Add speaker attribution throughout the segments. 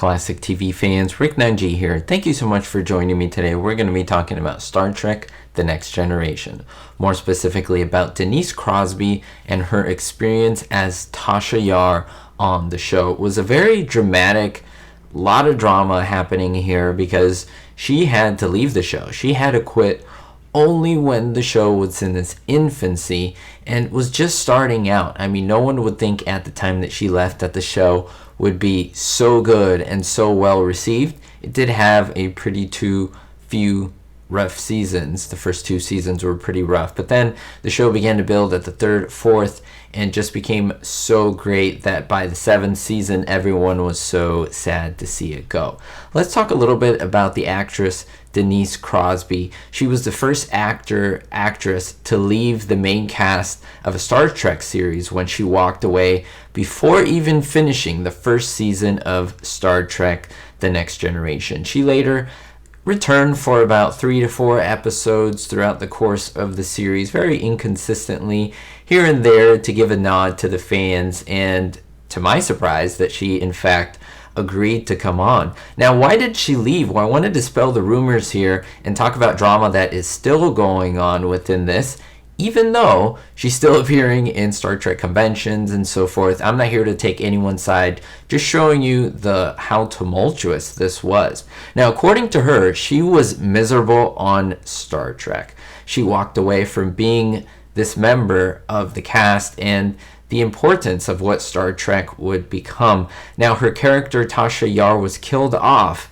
Speaker 1: classic TV fans. Rick Nunji here. Thank you so much for joining me today. We're going to be talking about Star Trek The Next Generation. More specifically about Denise Crosby and her experience as Tasha Yar on the show. It was a very dramatic, lot of drama happening here because she had to leave the show. She had to quit only when the show was in its infancy and was just starting out. I mean, no one would think at the time that she left that the show would be so good and so well received. It did have a pretty few rough seasons. The first 2 seasons were pretty rough, but then the show began to build at the 3rd, 4th, and just became so great that by the 7th season, everyone was so sad to see it go. Let's talk a little bit about the actress Denise Crosby. She was the first actress to leave the main cast of a Star Trek series when she walked away before even finishing the first season of Star Trek The Next Generation. She later returned for about 3 to 4 episodes throughout the course of the series, very inconsistently, here and there, to give a nod to the fans, and to my surprise that she in fact agreed to come on. Now, why did she leave? Well, I want to dispel the rumors here and talk about drama that is still going on within this, even though she's still appearing in Star Trek conventions and so forth. I'm not here to take anyone's side, just showing you how tumultuous this was. Now, according to her, she was miserable on Star Trek. She walked away from being this member of the cast and the importance of what Star Trek would become. Now, her character, Tasha Yar, was killed off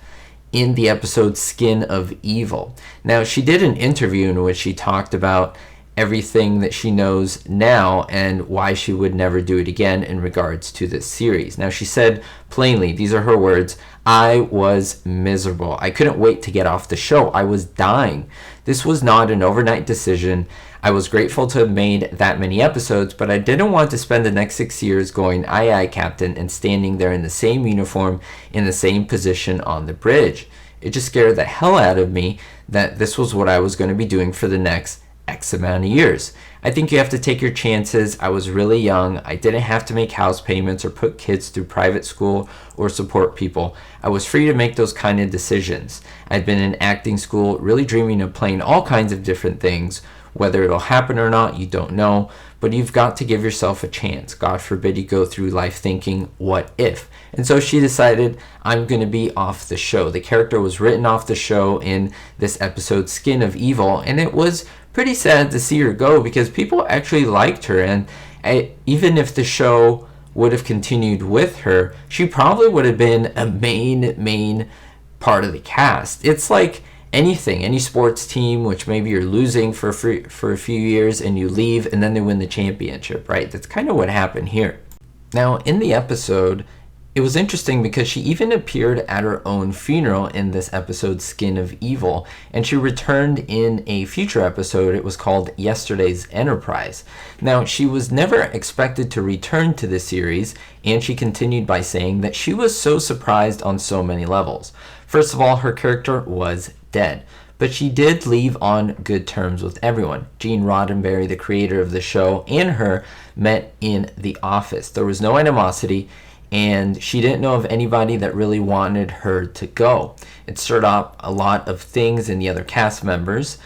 Speaker 1: in the episode Skin of Evil. Now, she did an interview in which she talked about everything that she knows now and why she would never do it again in regards to this series. Now, she said plainly, these are her words, "I was miserable. I couldn't wait to get off the show. I was dying. This was not an overnight decision. I was grateful to have made that many episodes, but I didn't want to spend the next 6 years going, aye, aye, Captain, and standing there in the same uniform, in the same position on the bridge. It just scared the hell out of me that this was what I was going to be doing for the next X amount of years. I think you have to take your chances. I was really young. I didn't have to make house payments or put kids through private school or support people. I was free to make those kind of decisions. I'd been in acting school, really dreaming of playing all kinds of different things. Whether it'll happen or not, you don't know, but you've got to give yourself a chance. God forbid you go through life thinking, what if? And so she decided, I'm going to be off the show. The character was written off the show in this episode, Skin of Evil, and it was pretty sad to see her go because people actually liked her, and even if the show would have continued with her, she probably would have been a main part of the cast. It's like any sports team, which maybe you're losing for a few years and you leave and then they win the championship, right? That's kind of what happened here. Now, in the episode, it was interesting because she even appeared at her own funeral in this episode, Skin of Evil, and she returned in a future episode. It was called Yesterday's Enterprise. Now, she was never expected to return to the series, and she continued by saying that she was so surprised on so many levels. First of all, her character was dead, but she did leave on good terms with everyone. Gene Roddenberry, the creator of the show, and her met in the office. There was no animosity, and she didn't know of anybody that really wanted her to go. It stirred up a lot of things in the other cast members,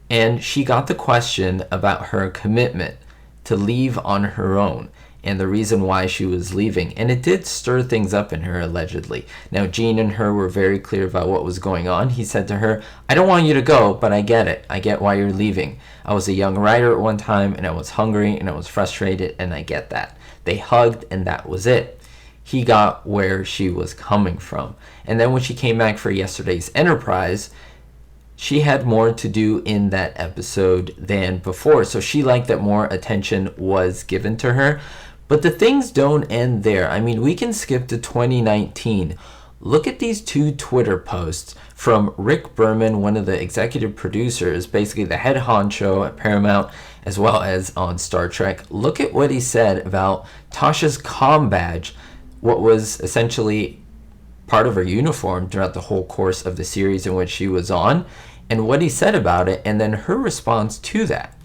Speaker 1: and she got the question about her commitment to leave on her own and the reason why she was leaving. And it did stir things up in her, allegedly. Now, Gene and her were very clear about what was going on. He said to her, I don't want you to go, but I get it. I get why you're leaving. I was a young writer at one time, and I was hungry, and I was frustrated, and I get that. They hugged, and that was it. He got where she was coming from. And then when she came back for Yesterday's Enterprise, she had more to do in that episode than before. So she liked that more attention was given to her. But the things don't end there. I mean, we can skip to 2019. Look at these 2 Twitter posts from Rick Berman, one of the executive producers, basically the head honcho at Paramount, as well as on Star Trek. Look at what he said about Tasha's comm badge, what was essentially part of her uniform throughout the whole course of the series in which she was on, and what he said about it, and then her response to that.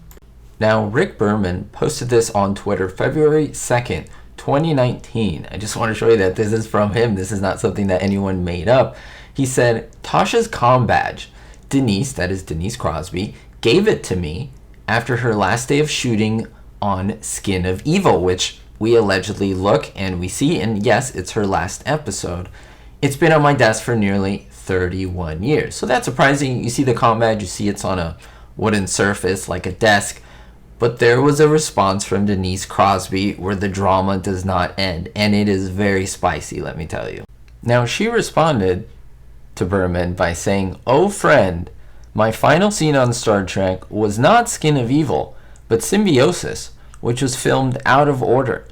Speaker 1: Now, Rick Berman posted this on Twitter February 2nd, 2019. I just want to show you that this is from him. This is not something that anyone made up. He said, Tasha's comm badge. Denise, that is Denise Crosby, gave it to me after her last day of shooting on Skin of Evil, which we allegedly look and we see, and yes, it's her last episode. It's been on my desk for nearly 31 years. So that's surprising. You see the comm badge, you see it's on a wooden surface like a desk. But there was a response from Denise Crosby where the drama does not end, and it is very spicy, let me tell you. Now, she responded to Berman by saying, "Oh friend, my final scene on Star Trek was not Skin of Evil, but Symbiosis, which was filmed out of order.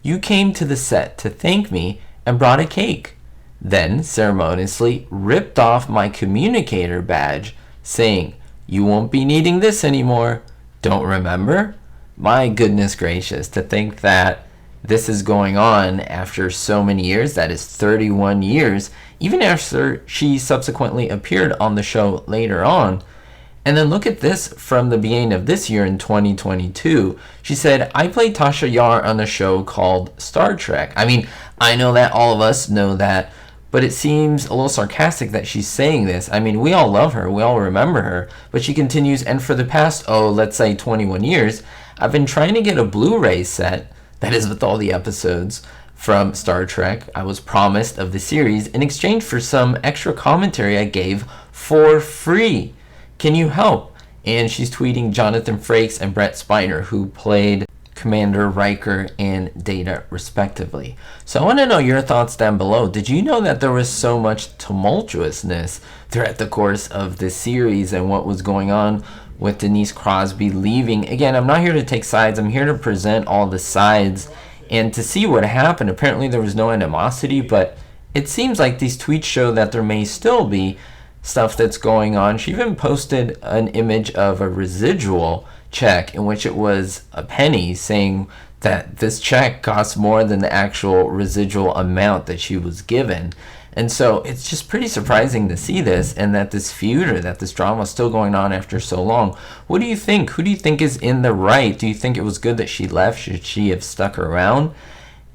Speaker 1: You came to the set to thank me and brought a cake, then ceremoniously ripped off my communicator badge, saying, 'You won't be needing this anymore.' Don't remember?" My goodness gracious, to think that this is going on after so many years, that is 31 years, even after she subsequently appeared on the show later on. And then look at this from the beginning of this year in 2022. She said, "I played Tasha Yar on a show called Star Trek." I mean, I know that, all of us know that, but it seems a little sarcastic that she's saying this. I mean, we all love her, we all remember her, but she continues, "And for the past, let's say 21 years, I've been trying to get a Blu-ray set, that is with all the episodes from Star Trek I was promised of the series, in exchange for some extra commentary I gave for free. Can you help?" And she's tweeting Jonathan Frakes and Brett Spiner, who played Commander Riker and Data respectively. So I want to know your thoughts down below. Did you know that there was so much tumultuousness throughout the course of this series and what was going on with Denise Crosby leaving? Again, I'm not here to take sides. I'm here to present all the sides and to see what happened. Apparently there was no animosity, but it seems like these tweets show that there may still be stuff that's going on. She even posted an image of a residual check in which it was a penny, saying that this check costs more than the actual residual amount that she was given. And so it's just pretty surprising to see this, and that this feud or that this drama is still going on after so long. What do you think? Who do you think is in the right? Do you think it was good that she left? Should she have stuck around?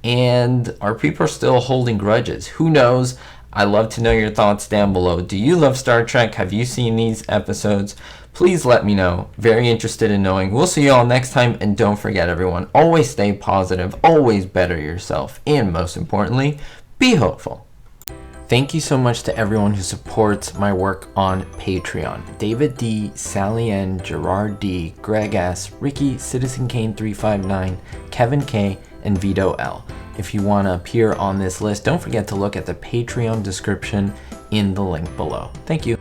Speaker 1: And are people still holding grudges? Who knows? I'd love to know your thoughts down below. Do you love Star Trek? Have you seen these episodes? Please let me know. Very interested in knowing. We'll see you all next time, and don't forget, everyone, always stay positive, always better yourself, and most importantly, be hopeful. Thank you so much to everyone who supports my work on Patreon. David D, Sally N, Gerard D, Greg S, Ricky, Citizen Kane 359, Kevin K, and Vito L. If you want to appear on this list, don't forget to look at the Patreon description in the link below. Thank you.